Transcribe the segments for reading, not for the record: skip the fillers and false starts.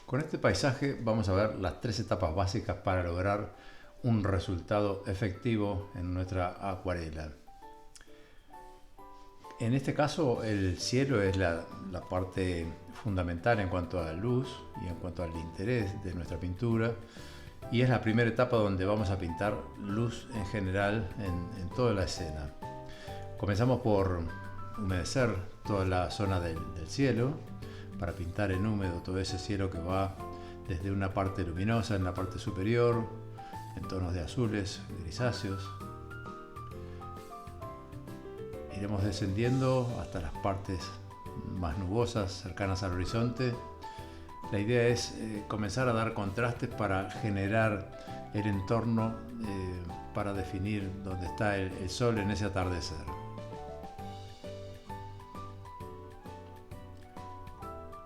Con este paisaje vamos a ver las tres etapas básicas para lograr un resultado efectivo en nuestra acuarela. En este caso el cielo es la parte fundamental en cuanto a la luz y en cuanto al interés de nuestra pintura, y es la primera etapa donde vamos a pintar luz en general en toda la escena. Comenzamos por humedecer toda la zona del cielo para pintar en húmedo todo ese cielo que va desde una parte luminosa en la parte superior, en tonos de azules, grisáceos. Iremos descendiendo hasta las partes más nubosas, cercanas al horizonte. La idea es comenzar a dar contrastes para generar el entorno, para definir dónde está el sol en ese atardecer.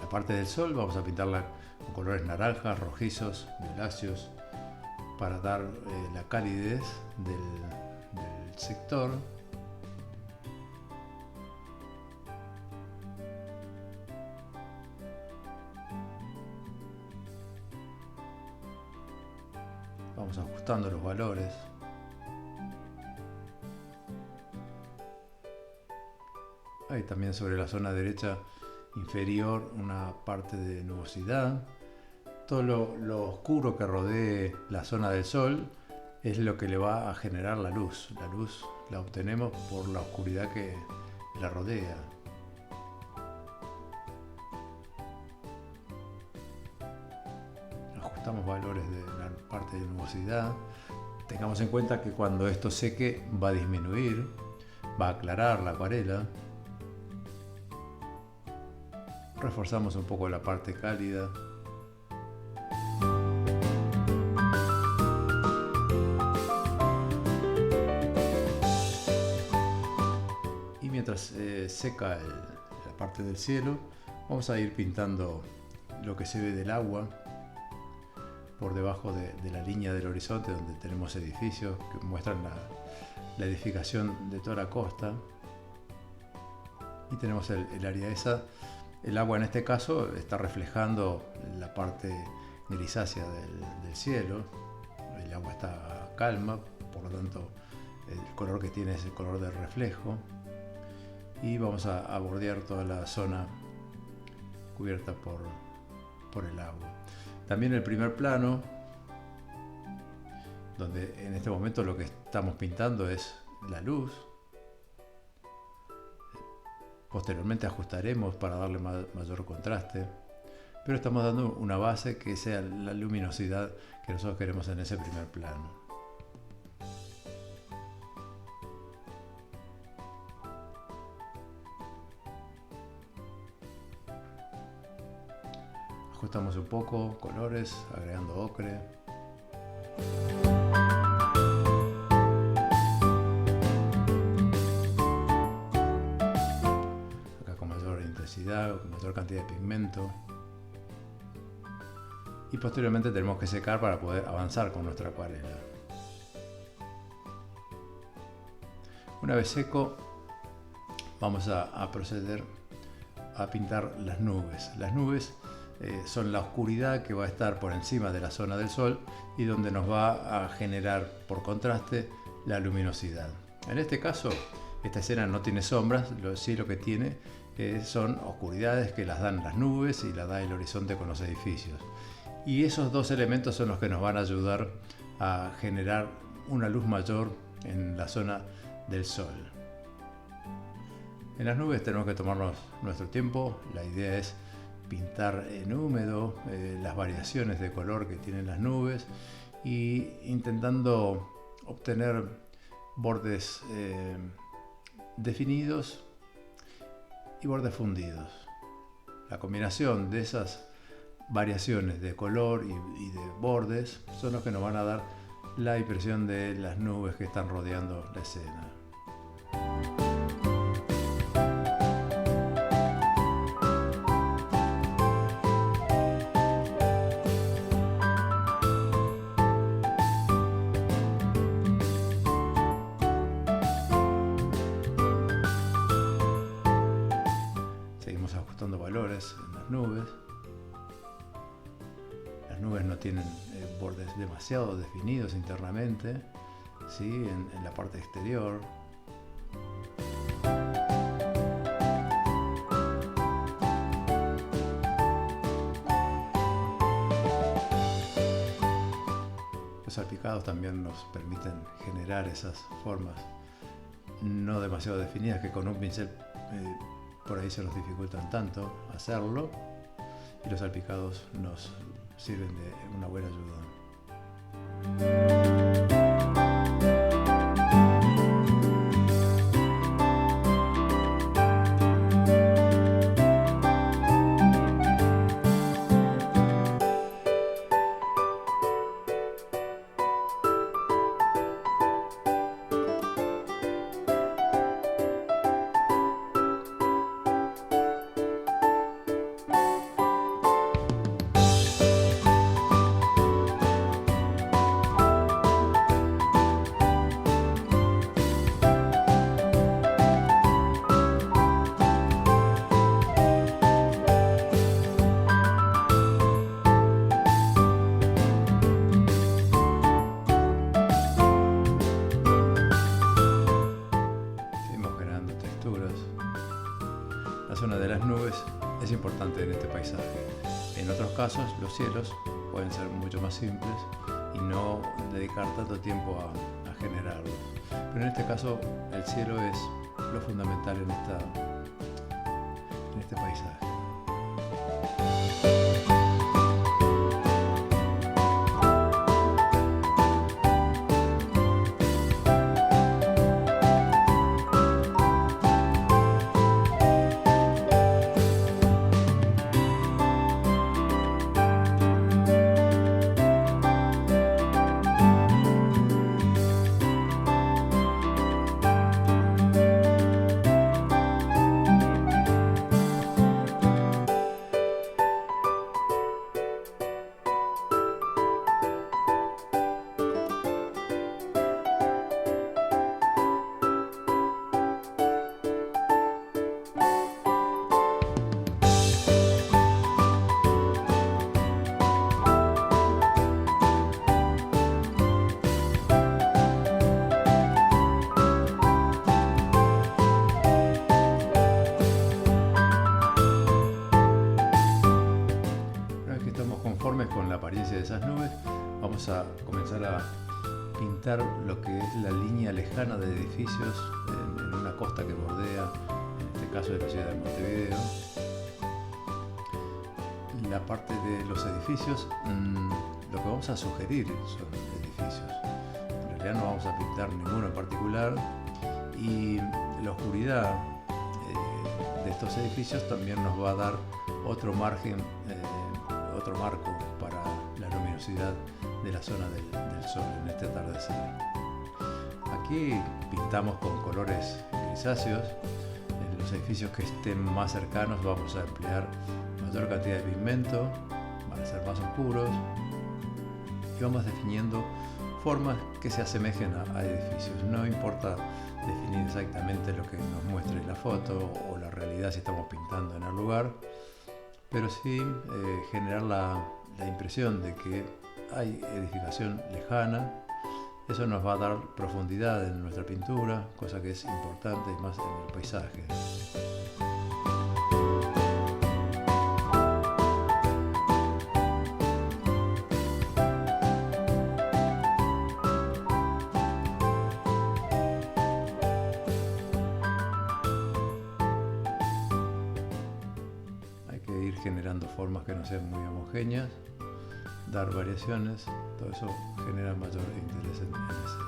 La parte del sol vamos a pintarla con colores naranjas, rojizos, violáceos, para dar la calidez del sector. Vamos ajustando los valores. Hay también sobre la zona derecha inferior una parte de nubosidad. Todo lo oscuro que rodee la zona del sol es lo que le va a generar la luz. La luz la obtenemos por la oscuridad que la rodea. Ajustamos valores de la parte de nubosidad. Tengamos en cuenta que cuando esto seque va a disminuir, va a aclarar la acuarela. Reforzamos un poco la parte cálida. Y mientras seca la parte del cielo, vamos a ir pintando lo que se ve del agua por debajo de la línea del horizonte, donde tenemos edificios que muestran la edificación de toda la costa. Y tenemos el área esa. El agua en este caso está reflejando la parte grisácea del cielo. El agua está calma, por lo tanto el color que tiene es el color del reflejo. Y vamos a bordear toda la zona cubierta por el agua. También el primer plano, donde en este momento lo que estamos pintando es la luz. Posteriormente ajustaremos para darle mayor contraste, pero estamos dando una base que sea la luminosidad que nosotros queremos en ese primer plano. Ajustamos un poco colores, agregando ocre. Con mayor cantidad de pigmento, y posteriormente tenemos que secar para poder avanzar con nuestra acuarela. Una vez seco, vamos a proceder a pintar las nubes. Las nubes son la oscuridad que va a estar por encima de la zona del sol y donde nos va a generar por contraste la luminosidad. En este caso, esta escena no tiene sombras, sí lo que tiene son oscuridades que las dan las nubes y las da el horizonte con los edificios. Y esos dos elementos son los que nos van a ayudar a generar una luz mayor en la zona del sol. En las nubes tenemos que tomarnos nuestro tiempo. La idea es pintar en húmedo las variaciones de color que tienen las nubes y intentando obtener bordes definidos y bordes fundidos. La combinación de esas variaciones de color y de bordes son los que nos van a dar la impresión de las nubes que están rodeando la escena. Seguimos ajustando valores en las nubes. las nubes no tienen bordes demasiado definidos internamente, ¿sí? En la parte exterior. Los salpicados también nos permiten generar esas formas no demasiado definidas que con un pincel por ahí se nos dificultan tanto hacerlo, y los salpicados nos sirven de una buena ayuda. La zona de las nubes es importante en este paisaje. En otros casos, los cielos pueden ser mucho más simples y no dedicar tanto tiempo a generarlos. Pero en este caso, el cielo es lo fundamental en este paisaje. Con la apariencia de esas nubes, vamos a comenzar a pintar lo que es la línea lejana de edificios en una costa que bordea, en este caso de la ciudad de Montevideo. La parte de los edificios, lo que vamos a sugerir son edificios. En realidad no vamos a pintar ninguno en particular, y la oscuridad de estos edificios también nos va a dar otro margen, otro marco para la luminosidad de la zona del sol en este atardecer. Aquí pintamos con colores grisáceos. En los edificios que estén más cercanos vamos a emplear mayor cantidad de pigmento, van a ser más oscuros, y vamos definiendo formas que se asemejen a edificios. No importa definir exactamente lo que nos muestre la foto o la realidad si estamos pintando en el lugar, pero sí generar la impresión de que hay edificación lejana. Eso nos va a dar profundidad en nuestra pintura, cosa que es importante y más en el paisaje. Ir generando formas que no sean muy homogéneas, dar variaciones, todo eso genera mayor interés en ese.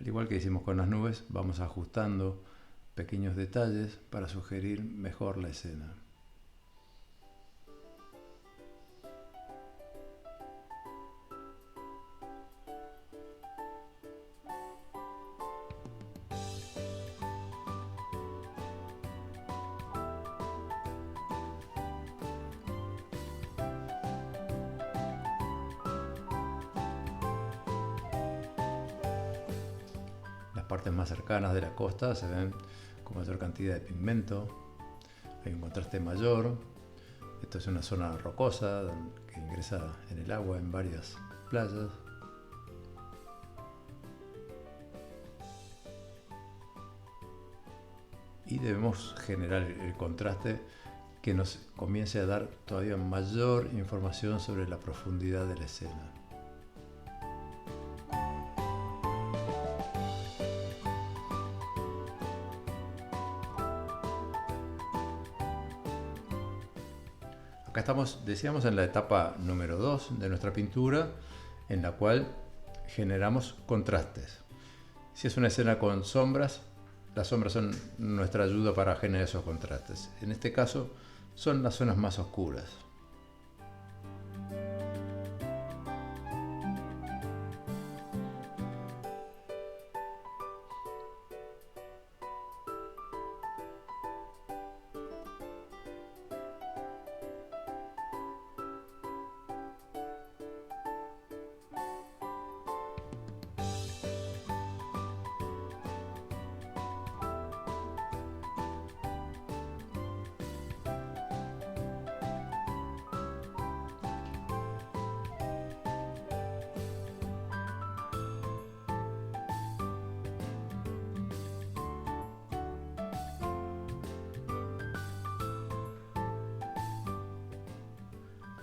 Al igual que hicimos con las nubes, vamos ajustando pequeños detalles para sugerir mejor la escena. Las partes más cercanas de la costa se ven con mayor cantidad de pigmento, hay un contraste mayor. Esto es una zona rocosa que ingresa en el agua en varias playas. Y debemos generar el contraste que nos comience a dar todavía mayor información sobre la profundidad de la escena. Acá estamos, decíamos, en la etapa número 2 de nuestra pintura, en la cual generamos contrastes. Si es una escena con sombras, las sombras son nuestra ayuda para generar esos contrastes. En este caso, son las zonas más oscuras.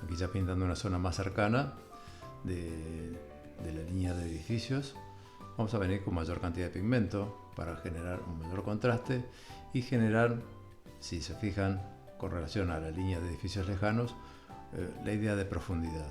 Aquí ya pintando una zona más cercana de la línea de edificios, vamos a venir con mayor cantidad de pigmento para generar un mayor contraste y generar, si se fijan, con relación a la línea de edificios lejanos, la idea de profundidad.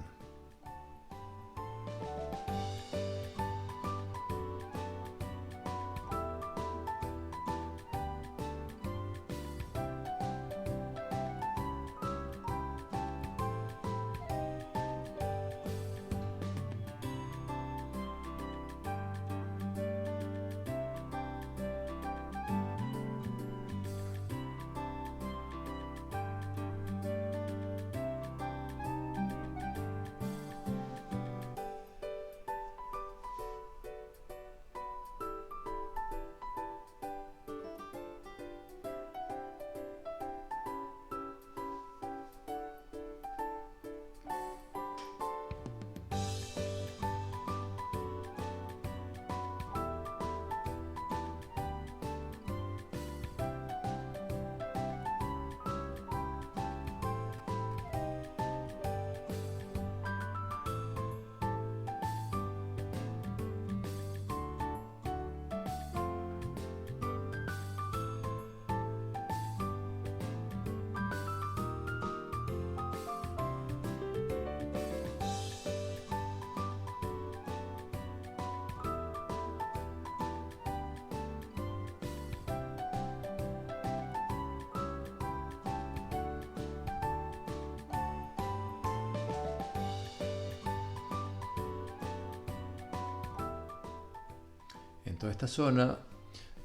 En toda esta zona,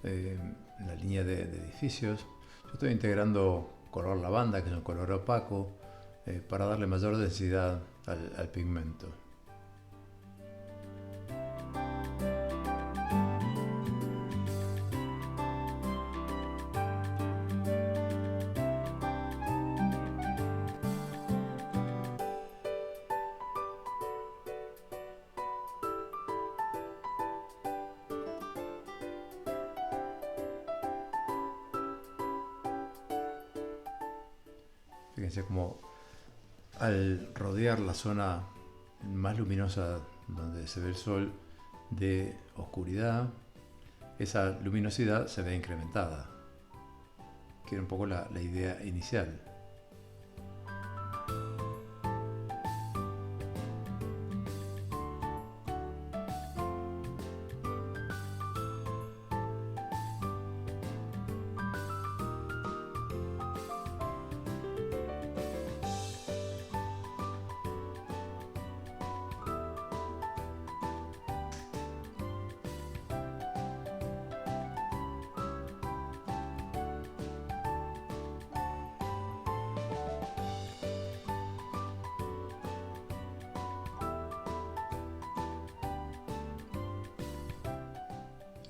en la línea de edificios, yo estoy integrando color lavanda, que es un color opaco, para darle mayor densidad al pigmento. Fíjense como al rodear la zona más luminosa donde se ve el sol de oscuridad, esa luminosidad se ve incrementada, que era un poco la idea inicial.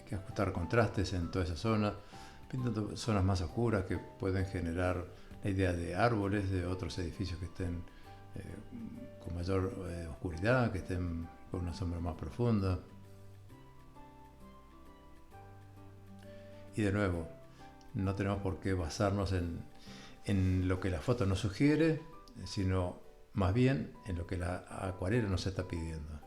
que ajustar contrastes en toda esa zona, pintando zonas más oscuras que pueden generar la idea de árboles, de otros edificios que estén con mayor oscuridad, que estén con una sombra más profunda. Y de nuevo, no tenemos por qué basarnos en lo que la foto nos sugiere, sino más bien en lo que la acuarela nos está pidiendo.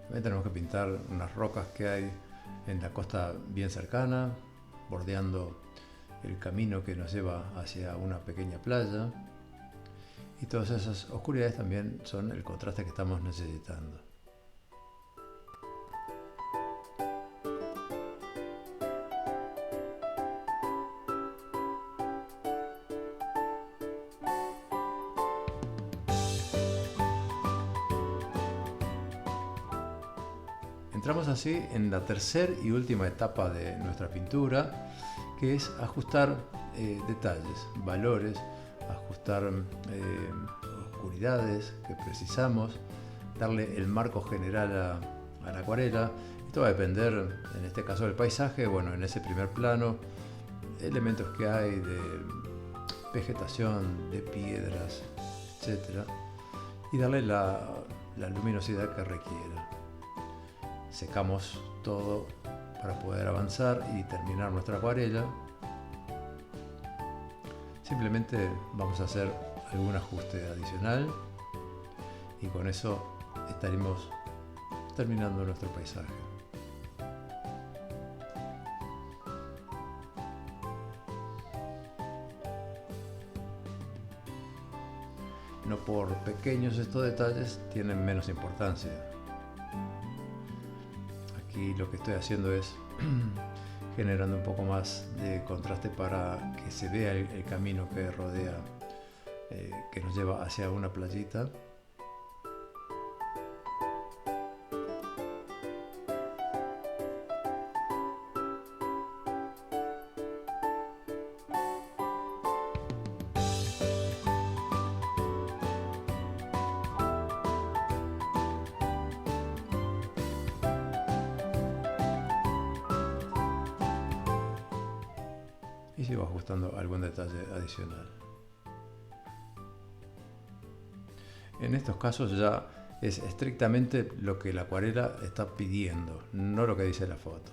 También tenemos que pintar unas rocas que hay en la costa bien cercana, bordeando el camino que nos lleva hacia una pequeña playa. Y todas esas oscuridades también son el contraste que estamos necesitando. Entramos así en la tercera y última etapa de nuestra pintura, que es ajustar detalles, valores, ajustar oscuridades que precisamos, darle el marco general a la acuarela. Esto va a depender, en este caso, del paisaje. Bueno, en ese primer plano, elementos que hay de vegetación, de piedras, etc. Y darle la luminosidad que requiera. Secamos todo para poder avanzar y terminar nuestra acuarela. Simplemente vamos a hacer algún ajuste adicional y con eso estaremos terminando nuestro paisaje. No por pequeños estos detalles tienen menos importancia. Aquí lo que estoy haciendo es generando un poco más de contraste para que se vea el camino que rodea, que nos lleva hacia una playita. Y sigo ajustando algún detalle adicional. En estos casos ya es estrictamente lo que la acuarela está pidiendo, no lo que dice la foto.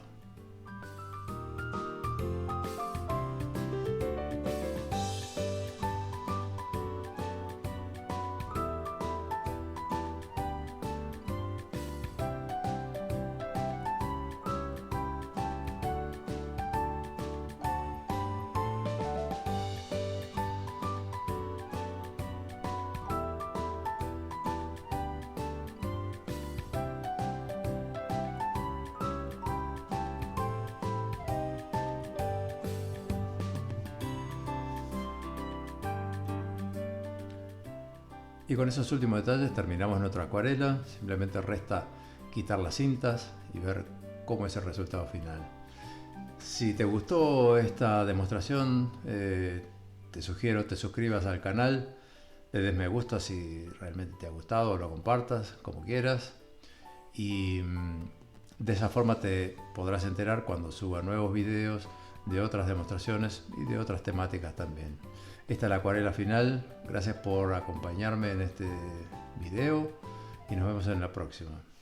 Y con esos últimos detalles terminamos nuestra acuarela. Simplemente resta quitar las cintas y ver cómo es el resultado final. Si te gustó esta demostración, te sugiero te suscribas al canal, le des me gusta si realmente te ha gustado, o lo compartas como quieras. Y de esa forma te podrás enterar cuando suba nuevos videos de otras demostraciones y de otras temáticas también. Esta es la acuarela final. Gracias por acompañarme en este video y nos vemos en la próxima.